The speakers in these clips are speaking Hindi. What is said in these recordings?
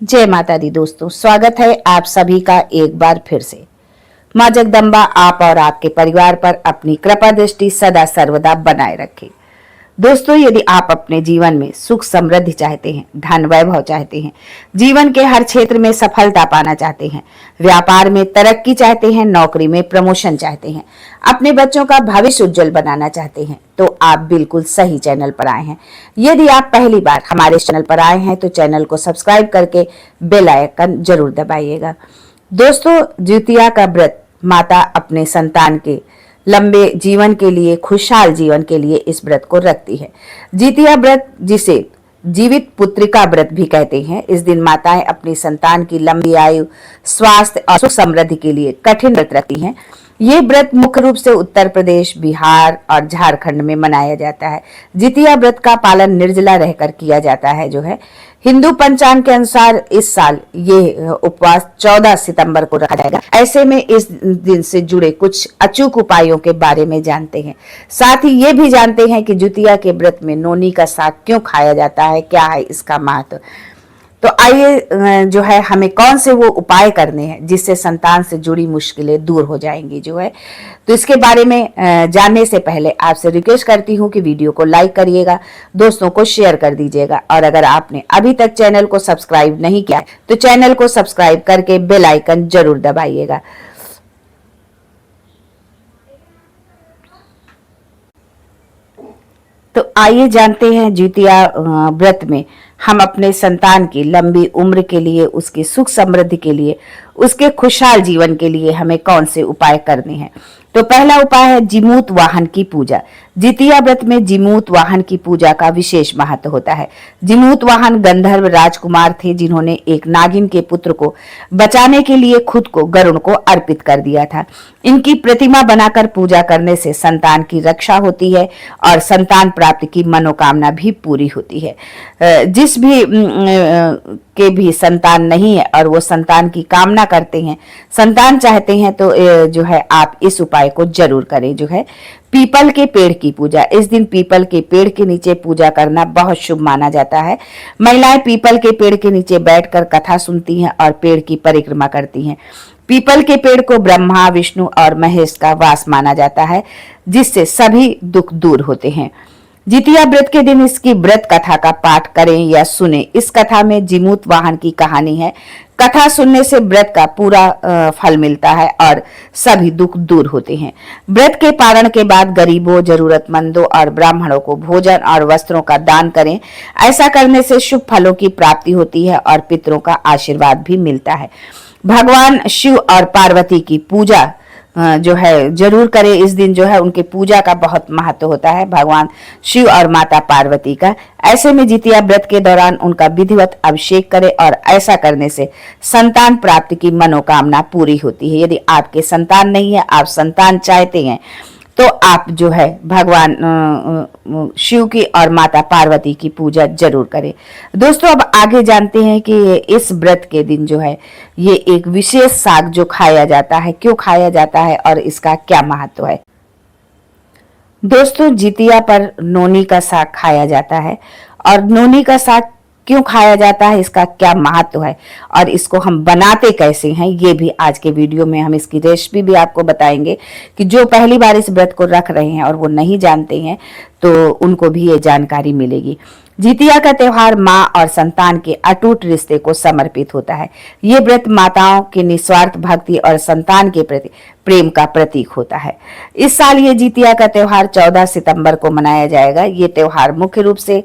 जय माता दी दोस्तों, स्वागत है आप सभी का एक बार फिर से। माँ जगदम्बा आप और आपके परिवार पर अपनी कृपा दृष्टि सदा सर्वदा बनाए रखे। दोस्तों, यदि आप अपने जीवन में सुख समृद्धि चाहते हैं, धन वैभव चाहते हैं, जीवन के हर क्षेत्र में सफलता पाना चाहते हैं, व्यापार में तरक्की चाहते हैं, नौकरी में प्रमोशन चाहते हैं, अपने बच्चों का भविष्य उज्जवल बनाना चाहते हैं, तो आप बिल्कुल सही चैनल पर आए हैं। यदि आप पहली बार हमारे चैनल पर आए हैं तो चैनल को सब्सक्राइब करके बेल आइकन जरूर दबाइएगा। दोस्तों, द्वितीया का व्रत माता अपने संतान के लंबे जीवन के लिए, खुशहाल जीवन के लिए इस व्रत को रखती है। द्वितीया व्रत, जिसे जीवित पुत्रिका व्रत भी कहते हैं, इस दिन माताएं अपनी संतान की लंबी आयु, स्वास्थ्य और सुख समृद्धि के लिए कठिन व्रत रखती हैं। ये व्रत मुख्य रूप से उत्तर प्रदेश, बिहार और झारखंड में मनाया जाता है। द्वितीया व्रत का पालन निर्जला रहकर किया जाता है। हिंदू पंचांग के अनुसार इस साल ये उपवास 14 सितंबर को रखा जाएगा। ऐसे में इस दिन से जुड़े कुछ अचूक उपायों के बारे में जानते हैं। साथ ही ये भी जानते हैं कि द्वितीया के व्रत में नोनी का साग क्यों खाया जाता है, क्या है इसका महत्व। तो आइए हमें कौन से वो उपाय करने हैं जिससे संतान से जुड़ी मुश्किलें दूर हो जाएंगी। तो इसके बारे में जानने से पहले आपसे रिक्वेस्ट करती हूँ कि वीडियो को लाइक करिएगा, दोस्तों को शेयर कर दीजिएगा, और अगर आपने अभी तक चैनल को सब्सक्राइब नहीं किया तो चैनल को सब्सक्राइब करके बेल आइकन जरूर दबाइएगा। तो आइए जानते हैं द्वितीया व्रत में हम अपने संतान की लंबी उम्र के लिए, उसकी सुख समृद्धि के लिए, उसके खुशहाल जीवन के लिए हमें कौन से उपाय करने हैं। तो पहला उपाय है जीमूत वाहन की पूजा। द्वितीया व्रत में जीमूत वाहन की पूजा का विशेष महत्व होता है। जीमूत वाहन गंधर्व राजकुमार थे जिन्होंने एक नागिन के पुत्र को बचाने के लिए खुद को गरुड़ को अर्पित कर दिया था। इनकी प्रतिमा बनाकर पूजा करने से संतान की रक्षा होती है और संतान प्राप्ति की मनोकामना भी पूरी होती है। जिस भी के भी संतान नहीं है और वो संतान की कामना करते हैं, संतान चाहते हैं, तो आप इस उपाय को जरूर करें। पीपल के पेड़ की पूजा। इस दिन पीपल के पेड़ के नीचे पूजा करना बहुत शुभ माना जाता है। महिलाएं पीपल के पेड़ के नीचे बैठकर कथा सुनती हैं और पेड़ की परिक्रमा करती हैं। पीपल के पेड़ को ब्रह्मा, विष्णु और महेश का वास माना जाता है, जिससे सभी दुख दूर होते हैं। द्वितीया व्रत के दिन इसकी व्रत कथा का पाठ करें या सुने। इस कथा में जीमूत वाहन की कहानी है। कथा सुनने से व्रत का पूरा फल मिलता है और सभी दुख दूर होते हैं। व्रत के पारण के बाद गरीबों, जरूरतमंदों और ब्राह्मणों को भोजन और वस्त्रों का दान करें। ऐसा करने से शुभ फलों की प्राप्ति होती है और पितरों का आशीर्वाद भी मिलता है। भगवान शिव और पार्वती की पूजा जरूर करें। इस दिन उनके पूजा का बहुत महत्व होता है, भगवान शिव और माता पार्वती का। ऐसे में द्वितीया व्रत के दौरान उनका विधिवत अभिषेक करें और ऐसा करने से संतान प्राप्ति की मनोकामना पूरी होती है। यदि आपके संतान नहीं है, आप संतान चाहते हैं, तो आप भगवान शिव की और माता पार्वती की पूजा जरूर करें। दोस्तों, अब आगे जानते हैं कि इस व्रत के दिन ये एक विशेष साग जो खाया जाता है, क्यों खाया जाता है और इसका क्या महत्व है। दोस्तों, जितिया पर नोनी का साग खाया जाता है, और नोनी का साग क्यों खाया जाता है, इसका क्या महत्व है और इसको हम बनाते कैसे हैं, ये भी आज के वीडियो में हम इसकी रेसिपी भी आपको बताएंगे कि जो पहली बार इस व्रत को रख रहे हैं और वो नहीं जानते हैं तो उनको भी ये जानकारी मिलेगी। जितिया का त्योहार माँ और संतान के अटूट रिश्ते को समर्पित होता है। ये व्रत माताओं की निस्वार्थ भक्ति और संतान के प्रति प्रेम का प्रतीक होता है। इस साल ये जितिया का त्योहार 14 सितंबर को मनाया जाएगा। ये त्योहार मुख्य रूप से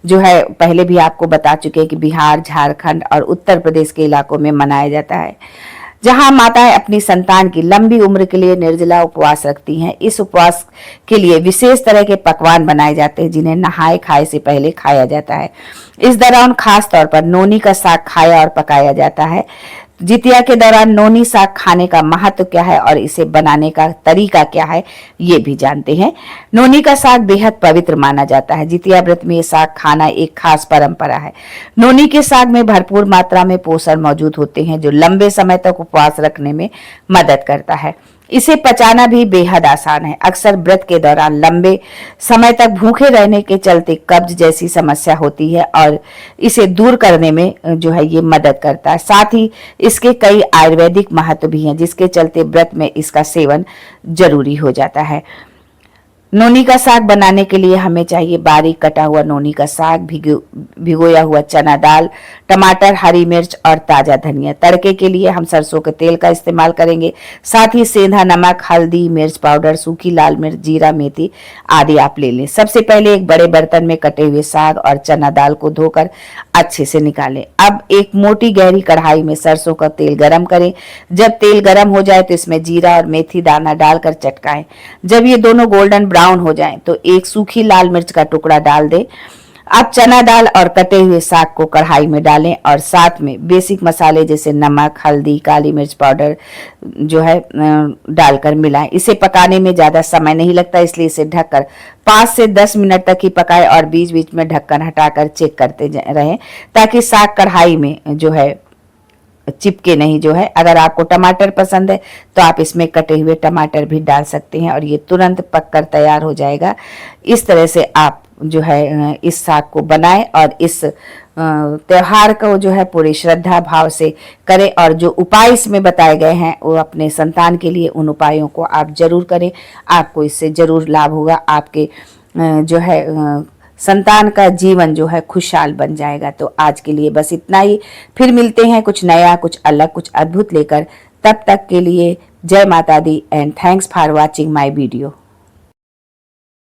पहले भी आपको बता चुके हैं कि बिहार, झारखंड और उत्तर प्रदेश के इलाकों में मनाया जाता है, जहां माताएं अपनी संतान की लंबी उम्र के लिए निर्जला उपवास रखती हैं। इस उपवास के लिए विशेष तरह के पकवान बनाए जाते हैं जिन्हें नहाए खाए से पहले खाया जाता है। इस दौरान खास तौर पर नोनी का साग खाया और पकाया जाता है। जितिया के दौरान नोनी साग खाने का महत्व क्या है और इसे बनाने का तरीका क्या है, ये भी जानते हैं। नोनी का साग बेहद पवित्र माना जाता है। जितिया व्रत में ये साग खाना एक खास परंपरा है। नोनी के साग में भरपूर मात्रा में पोषण मौजूद होते हैं जो लंबे समय तक उपवास रखने में मदद करता है। इसे पचाना भी बेहद आसान है। अक्सर व्रत के दौरान लंबे समय तक भूखे रहने के चलते कब्ज जैसी समस्या होती है और इसे दूर करने में जो है ये मदद करता है। साथ ही इसके कई आयुर्वेदिक महत्व भी हैं, जिसके चलते व्रत में इसका सेवन जरूरी हो जाता है। नोनी का साग बनाने के लिए हमें चाहिए बारीक कटा हुआ नोनी का साग, भिगोया हुआ चना दाल, टमाटर, हरी मिर्च और ताजा धनिया। तड़के के लिए हम सरसों के तेल का इस्तेमाल करेंगे। साथ ही सेंधा नमक, हल्दी, मिर्च पाउडर, सूखी लाल मिर्च, जीरा, मेथी आदि आप ले लें। सबसे पहले एक बड़े बर्तन में कटे हुए साग और चना दाल को धोकर अच्छे से निकालें। अब एक मोटी गहरी कढ़ाई में सरसों का तेल गरम करें। जब तेल गरम हो जाए तो इसमें जीरा और मेथी दाना डालकर चटकाएं। जब ये दोनों गोल्डन ब्राउन हो जाएं तो एक सूखी लाल मिर्च का टुकड़ा डाल दें। अब चना दाल और कटे हुए साग को कढ़ाई में डालें और साथ में बेसिक मसाले जैसे नमक, हल्दी, काली मिर्च पाउडर जो है डालकर मिलाएं। इसे पकाने में ज्यादा समय नहीं लगता, इसलिए इसे ढककर 5 से 10 मिनट तक ही पकाएं और बीच बीच में ढक्कन हटाकर चेक करते रहें ताकि साग कढ़ाई में जो है चिपके नहीं। जो है अगर आपको टमाटर पसंद है तो आप इसमें कटे हुए टमाटर भी डाल सकते हैं और ये तुरंत पककर तैयार हो जाएगा। इस तरह से आप जो है इस साग को बनाएं और इस त्योहार को जो है पूरी श्रद्धा भाव से करें और जो उपाय इसमें बताए गए हैं वो अपने संतान के लिए उन उपायों को आप जरूर करें। आपको इससे जरूर लाभ होगा। आपके जो है संतान का जीवन जो है खुशहाल बन जाएगा। तो आज के लिए बस इतना ही। फिर मिलते हैं कुछ नया, कुछ अलग, कुछ अद्भुत लेकर। तब तक के लिए जय माता दी and thanks for watching my video.